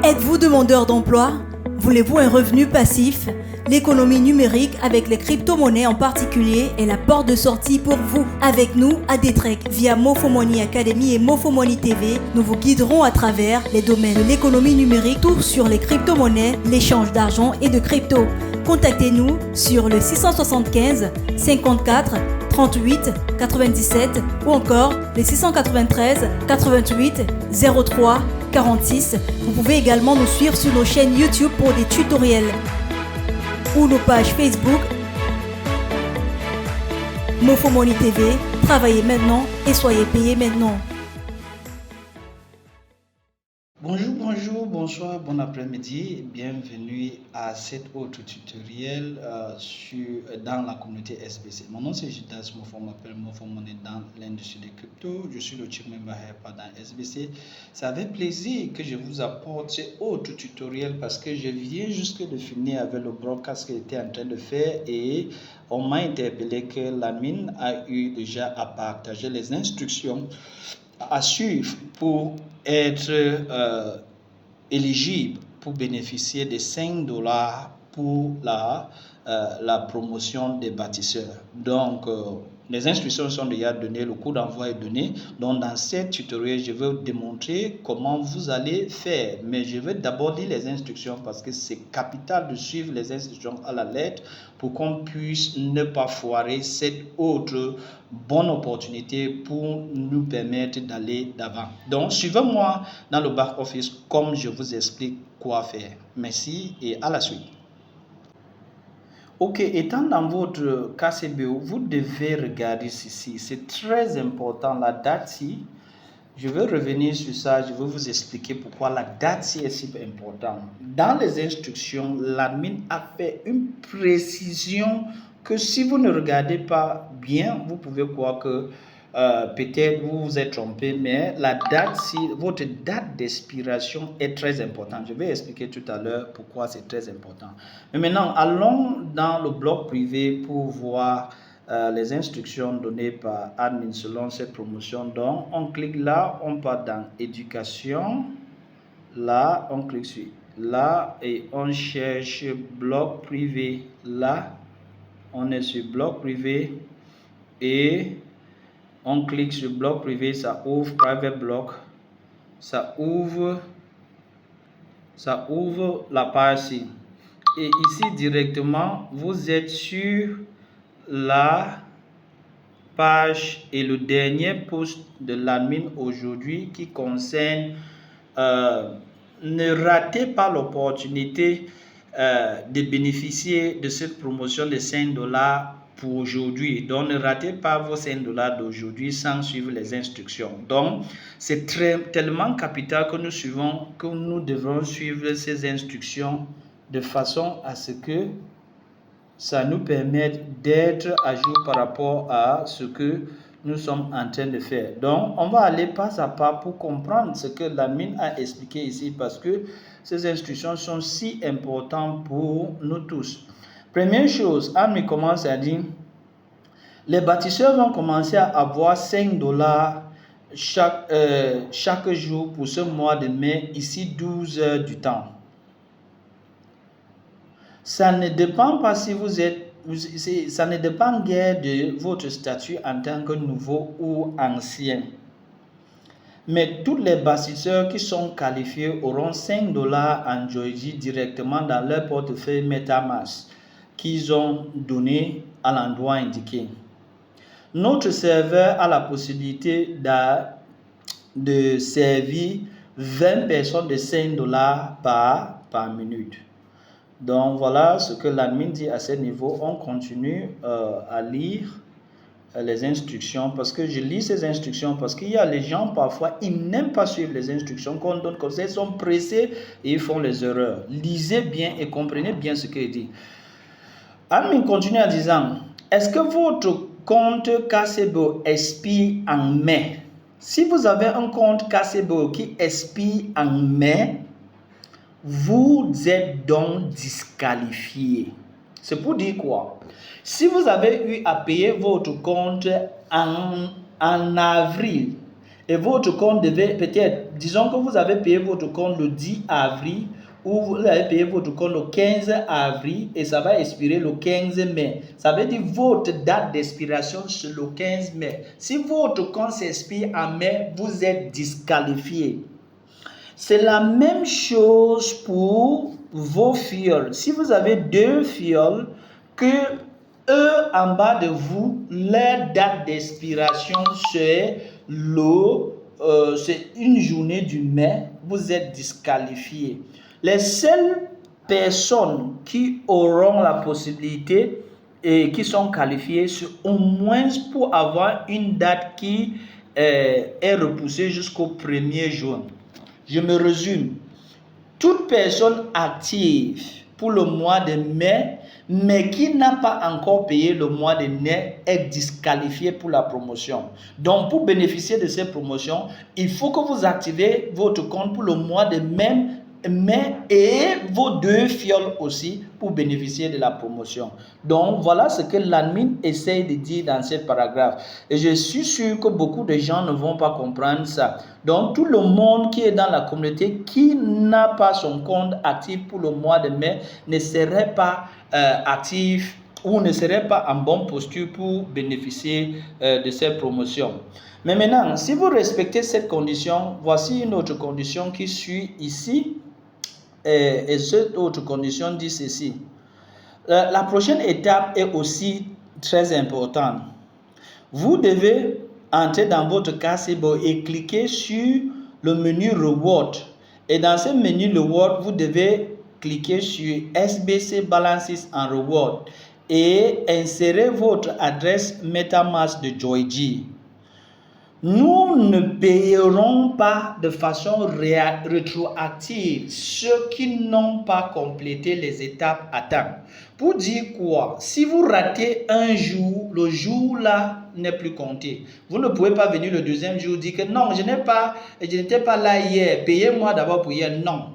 Êtes-vous demandeur d'emploi? Voulez-vous un revenu passif? L'économie numérique avec les crypto-monnaies en particulier est la porte de sortie pour vous. Avec nous, à Détrec, via Mofomoney Academy et Mofomoney TV, nous vous guiderons à travers les domaines de l'économie numérique, tout sur les crypto-monnaies, l'échange d'argent et de crypto. Contactez-nous sur le 675 54 38 97 ou encore le 693 88 03 46. Vous pouvez également nous suivre sur nos chaînes YouTube pour des tutoriels ou nos pages Facebook Mofomoney TV. Travaillez maintenant et soyez payés maintenant. Bonjour, bonsoir, bon après-midi. Bienvenue à cet autre tutoriel dans la communauté SBC. Mon nom c'est Judas Mofo, on m'appelle Mofomoney dans l'industrie des cryptos. Je suis le Chief Member dans SBC. C'est avec plaisir que je vous apporte cet autre tutoriel parce que je viens juste de finir avec le broadcast que j'étais en train de faire et on m'a interpellé que l'admin a eu déjà à partager les instructions à suivre pour être éligible pour bénéficier de $5 pour la promotion des bâtisseurs. Donc, les instructions sont déjà données, le cours d'envoi est donné. Donc, dans cette tutoriel, je vais vous démontrer comment vous allez faire. Mais je vais d'abord lire les instructions parce que c'est capital de suivre les instructions à la lettre pour qu'on puisse ne pas foirer cette autre bonne opportunité pour nous permettre d'aller d'avant. Donc, suivez-moi dans le back-office comme je vous explique quoi faire. Merci et à la suite. Ok, étant dans votre KCBO, vous devez regarder ceci. C'est très important, la date ci. Je vais revenir sur ça, je vais vous expliquer pourquoi la date ci est si importante. Dans les instructions, l'admin a fait une précision que si vous ne regardez pas bien, vous pouvez croire que peut-être vous vous êtes trompé, mais la date, votre date d'expiration est très importante. Je vais expliquer tout à l'heure pourquoi c'est très important. Mais maintenant, allons dans le bloc privé pour voir les instructions données par admin selon cette promotion. Donc, on clique là, on part dans éducation. Là, on clique sur là et on cherche bloc privé. Là, on est sur bloc privé et on clique sur bloc privé, ça ouvre private block, ça ouvre la page ici. Et ici directement, vous êtes sur la page et le dernier post de l'admin aujourd'hui qui concerne ne ratez pas l'opportunité de bénéficier de cette promotion de $5 pour aujourd'hui. Donc, ne ratez pas vos $5 d'aujourd'hui sans suivre les instructions. Donc, c'est tellement capital que nous devons suivre ces instructions de façon à ce que ça nous permette d'être à jour par rapport à ce que nous sommes en train de faire. Donc, on va aller pas à pas pour comprendre ce que l'admin a expliqué ici parce que ces instructions sont si importantes pour nous tous. Première chose, admin commence à dire, les bâtisseurs vont commencer à avoir $5 chaque jour pour ce mois de mai, ici 12 heures du temps. Ça ne dépend pas si vous êtes, ça ne dépend guère de votre statut en tant que nouveau ou ancien. Mais tous les bâtisseurs qui sont qualifiés auront $5 en Georgie directement dans leur portefeuille MetaMask qu'ils ont donné à l'endroit indiqué. Notre serveur a la possibilité de servir 20 personnes de $5 par minute. Donc voilà ce que l'admin dit à ce niveau. On continue à lire les instructions parce que je lis ces instructions parce qu'il y a les gens parfois ils n'aiment pas suivre les instructions qu'on donne comme ça, ils sont pressés et ils font les erreurs. Lisez bien et comprenez bien ce qu'il dit. Admin continue en disant, est-ce que votre compte KCBO expire en mai? Si vous avez un compte KCBO qui expire en mai, vous êtes donc disqualifié. C'est pour dire quoi? Si vous avez eu à payer votre compte en avril Et votre compte devait peut-être, disons que vous avez payé votre compte le 10 avril ou vous avez payé votre compte le 15 avril et ça va expirer le 15 mai. Ça veut dire votre date d'expiration c'est le 15 mai. Si votre compte s'expire en mai, vous êtes disqualifié. C'est la même chose pour vos fioles. Si vous avez 2 fioles, que eux en bas de vous, leur date d'expiration c'est une journée du mai, vous êtes disqualifié. Les seules personnes qui auront la possibilité et qui sont qualifiées, c'est au moins pour avoir une date qui est repoussée jusqu'au 1er juin. Je me résume. Toute personne active pour le mois de mai, mais qui n'a pas encore payé le mois de mai, est disqualifiée pour la promotion. Donc, pour bénéficier de cette promotion, il faut que vous activez votre compte pour le mois de mai et vos 2 fioles aussi pour bénéficier de la promotion. Donc, voilà ce que l'admin essaie de dire dans ce paragraphe. Et je suis sûr que beaucoup de gens ne vont pas comprendre ça. Donc, tout le monde qui est dans la communauté qui n'a pas son compte actif pour le mois de mai ne serait pas actif ou ne serait pas en bonne posture pour bénéficier de cette promotion. Mais maintenant, si vous respectez cette condition, voici une autre condition qui suit ici. Et cette autre condition dit ceci. La prochaine étape est aussi très importante. Vous devez entrer dans votre Casebo et cliquer sur le menu Reward. Et dans ce menu Reward, vous devez cliquer sur SBC Balances and Reward et insérer votre adresse MetaMask de Joyji. Nous ne payerons pas de façon rétroactive ceux qui n'ont pas complété les étapes à temps. Pour dire quoi? Si vous ratez un jour, le jour là n'est plus compté. Vous ne pouvez pas venir le deuxième jour dire que non, je n'étais pas là hier, payez-moi d'abord pour hier. Non.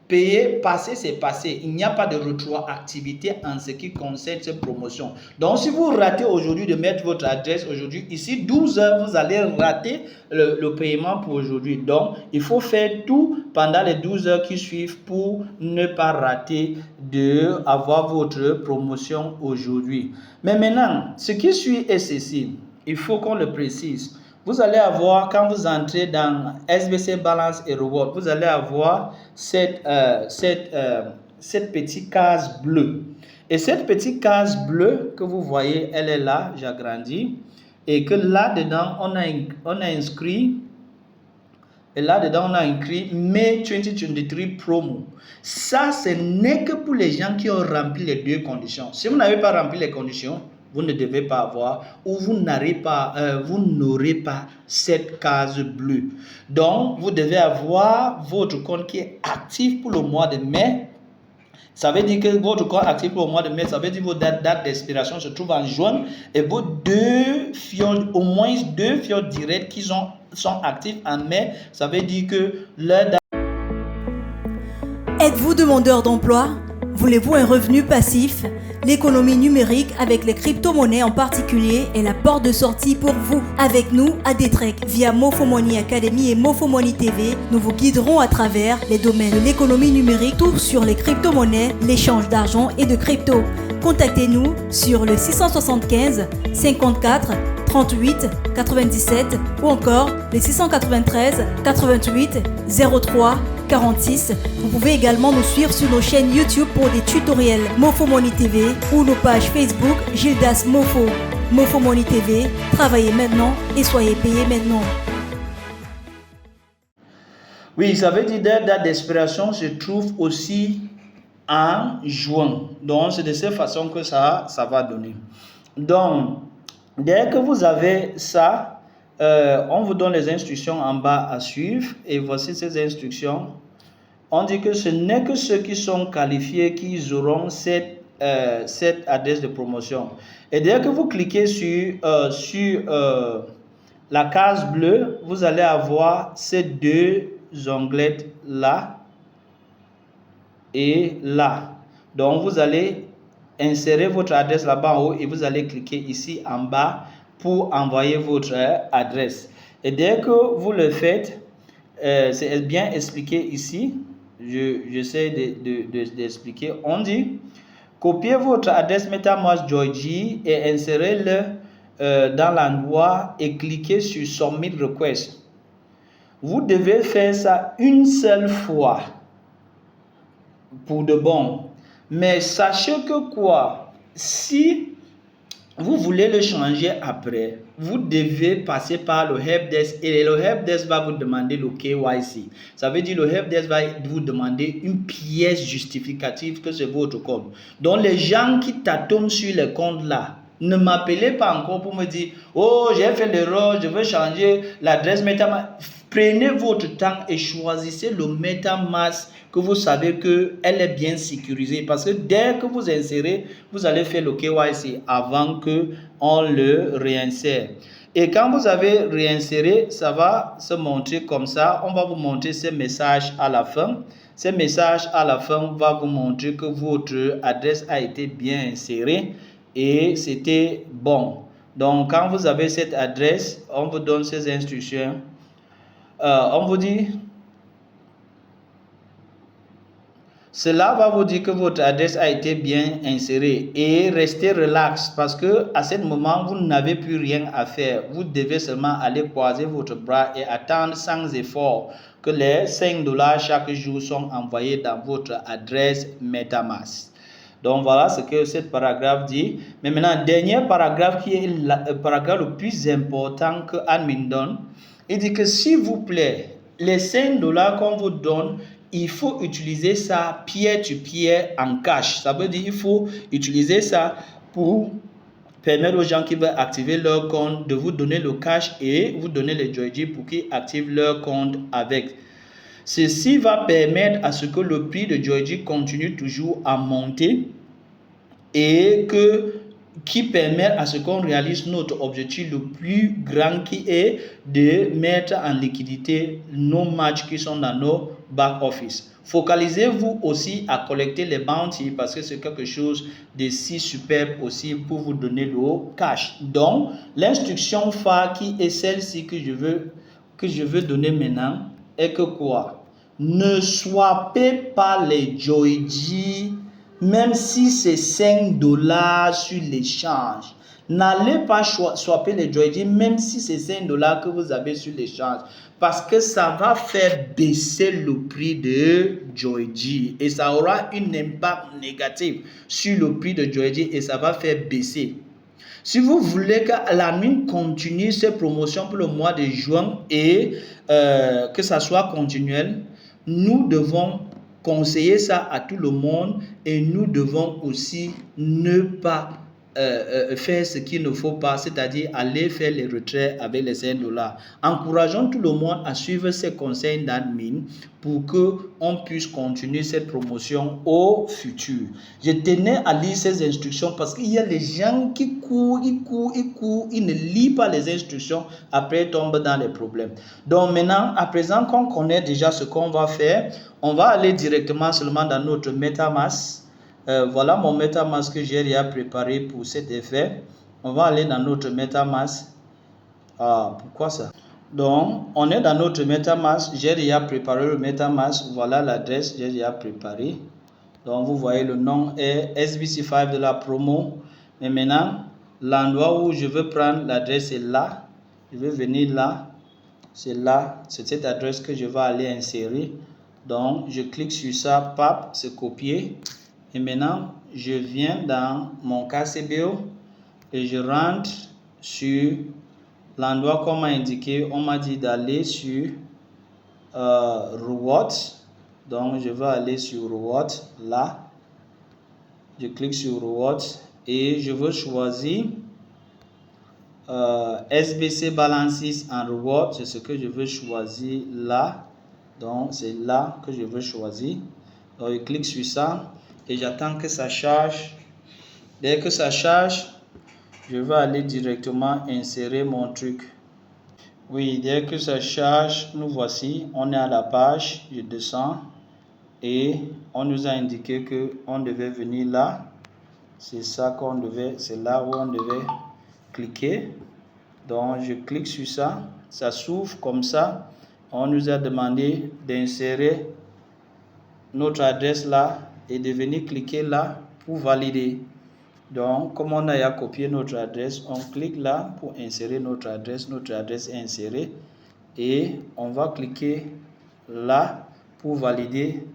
Payer, passer, c'est passé. Il n'y a pas de rétroactivité en ce qui concerne cette promotion. Donc, si vous ratez aujourd'hui de mettre votre adresse aujourd'hui, ici, 12 heures, vous allez rater le paiement pour aujourd'hui. Donc, il faut faire tout pendant les 12 heures qui suivent pour ne pas rater d'avoir votre promotion aujourd'hui. Mais maintenant, ce qui suit est ceci. Il faut qu'on le précise. Vous allez avoir, quand vous entrez dans SBC Balance et Reward, vous allez avoir cette petite case bleue. Et cette petite case bleue que vous voyez, elle est là, j'agrandis. Et que là-dedans, on a inscrit, et là-dedans, on a écrit May 2023 promo. Ça, ce n'est que pour les gens qui ont rempli les 2 conditions. Si vous n'avez pas rempli les conditions, vous ne devez pas avoir ou vous n'aurez pas cette case bleue. Donc, vous devez avoir votre compte qui est actif pour le mois de mai. Ça veut dire que votre compte actif pour le mois de mai, ça veut dire que votre date d'expiration se trouve en juin et vos 2 fioles, au moins 2 fioles directes qui sont actifs en mai, ça veut dire que leur date... Êtes-vous demandeur d'emploi? Voulez-vous un revenu passif? L'économie numérique avec les crypto-monnaies en particulier est la porte de sortie pour vous. Avec nous, à Détrec, via Mofomoni Academy et Mofomoni TV, nous vous guiderons à travers les domaines de l'économie numérique, tout sur les crypto-monnaies, l'échange d'argent et de crypto. Contactez-nous sur le 675 54 38 97 ou encore le 693 88 03 46. Vous pouvez également nous suivre sur nos chaînes YouTube pour des tutoriels Mofomoni TV ou nos pages Facebook Gildas Mofo. Mofomoni TV, travaillez maintenant et soyez payés maintenant. Oui, ça veut dire que la date d'expiration se trouve aussi en juin. Donc, c'est de cette façon que ça va donner. Donc, dès que vous avez ça, on vous donne les instructions en bas à suivre. Et voici ces instructions. On dit que ce n'est que ceux qui sont qualifiés qui auront cette adresse de promotion. Et dès que vous cliquez sur la case bleue, vous allez avoir ces 2 onglets là et là. Donc, vous allez insérer votre adresse là-bas en haut et vous allez cliquer ici en bas pour envoyer votre adresse. Et dès que vous le faites, c'est bien expliqué ici. J'essaie d'expliquer. On dit, copiez votre adresse MetaMask Joyji et insérez-le dans l'endroit et cliquez sur Submit Request. Vous devez faire ça une seule fois pour de bon. Mais sachez que quoi, si vous voulez le changer après, vous devez passer par le helpdesk et le helpdesk va vous demander le KYC. Ça veut dire le helpdesk va vous demander une pièce justificative que c'est votre compte. Donc les gens qui tâtonnent sur les comptes là, ne m'appelez pas encore pour me dire « Oh, j'ai fait l'erreur, je veux changer l'adresse MetaMask ». Prenez votre temps et choisissez le MetaMask que vous savez qu'elle est bien sécurisée. Parce que dès que vous insérez, vous allez faire le KYC avant qu'on le réinsère. Et quand vous avez réinséré, ça va se montrer comme ça. On va vous montrer ces messages à la fin. Ces messages à la fin vont vous montrer que votre adresse a été bien insérée et c'était bon. Donc, quand vous avez cette adresse, on vous donne ces instructions. On vous dit, cela va vous dire que votre adresse a été bien insérée et restez relax parce que à ce moment, vous n'avez plus rien à faire. Vous devez seulement aller croiser votre bras et attendre sans effort que les $5 chaque jour sont envoyés dans votre adresse MetaMask. Donc voilà ce que ce paragraphe dit. Mais maintenant, dernier paragraphe qui est le paragraphe le plus important que admin donne. Il dit que s'il vous plaît, les $5 qu'on vous donne, il faut utiliser ça peer-to-peer en cash. Ça veut dire qu'il faut utiliser ça pour permettre aux gens qui veulent activer leur compte de vous donner le cash et vous donner les Joyji pour qu'ils activent leur compte avec. Ceci va permettre à ce que le prix de Joyji continue toujours à monter et qui permet à ce qu'on réalise notre objectif le plus grand qui est de mettre en liquidité nos matchs qui sont dans nos back-office. Focalisez-vous aussi à collecter les bounties parce que c'est quelque chose de si superbe aussi pour vous donner le cash. Donc, l'instruction phare qui est celle-ci que je veux donner maintenant est que quoi? Ne swappez pas les Joyji même si c'est $5 sur l'échange. N'allez pas swapper les Joyji même si c'est $5 que vous avez sur l'échange. Parce que ça va faire baisser le prix de Joyji. Et ça aura un impact négatif sur le prix de Joyji et ça va faire baisser. Si vous voulez que l'admin continue ses promotions pour le mois de juin et que ça soit continuel, nous devons conseiller ça à tout le monde et nous devons aussi ne pas faire ce qu'il ne faut pas, c'est-à-dire aller faire les retraits avec les $5. Encourageons tout le monde à suivre ces conseils d'admin pour qu'on puisse continuer cette promotion au futur. Je tenais à lire ces instructions parce qu'il y a des gens qui courent, ils ne lisent pas les instructions, après ils tombent dans les problèmes. Donc maintenant, à présent qu'on connaît déjà ce qu'on va faire, on va aller directement seulement dans notre MetaMask. Voilà mon MetaMask que j'ai déjà préparé pour cet effet. On va aller dans notre MetaMask. Pourquoi ça? Donc, on est dans notre MetaMask. J'ai déjà préparé le MetaMask. Voilà l'adresse, j'ai déjà préparé. Donc, vous voyez, le nom est SBC5 de la promo. Mais maintenant, l'endroit où je veux prendre l'adresse est là. Je vais venir là. C'est là. C'est cette adresse que je vais aller insérer. Donc, je clique sur ça. Pap, c'est copié. Et maintenant, je viens dans mon KCBO et je rentre sur l'endroit qu'on m'a indiqué. On m'a dit d'aller sur Reward. Donc, je vais aller sur Reward. Là, je clique sur Reward et je veux choisir SBC Balances en Reward. C'est ce que je veux choisir là. Donc, c'est là que je veux choisir. Donc, je clique sur ça. Et j'attends que ça charge. Dès que ça charge, je vais aller directement insérer mon truc. Oui, dès que ça charge, nous voici. On est à la page. Je descends. Et on nous a indiqué qu'on devait venir là. C'est ça c'est là où on devait cliquer. Donc, je clique sur ça. ça s'ouvre comme ça. On nous a demandé d'insérer notre adresse là et de venir cliquer là pour valider. Donc, comme on a copié notre adresse, on clique là pour insérer notre adresse. Notre adresse est insérée et on va cliquer là pour valider,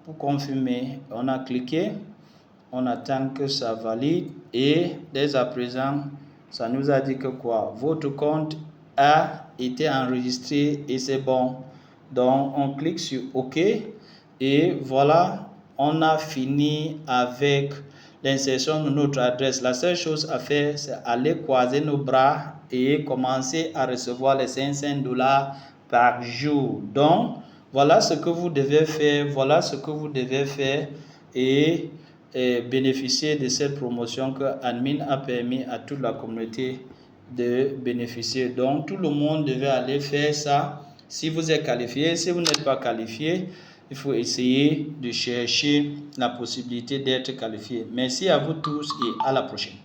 pour confirmer. On a cliqué, on attend que ça valide et dès à présent, ça nous a dit que quoi? Votre compte a été enregistré et c'est bon. Donc, on clique sur OK et voilà, on a fini avec l'insertion de notre adresse. La seule chose à faire, c'est aller croiser nos bras et commencer à recevoir les $500 par jour. Donc, voilà ce que vous devez faire, et bénéficier de cette promotion que Admin a permis à toute la communauté de bénéficier. Donc, tout le monde devait aller faire ça. Si vous êtes qualifié, si vous n'êtes pas qualifié, il faut essayer de chercher la possibilité d'être qualifié. Merci à vous tous et à la prochaine.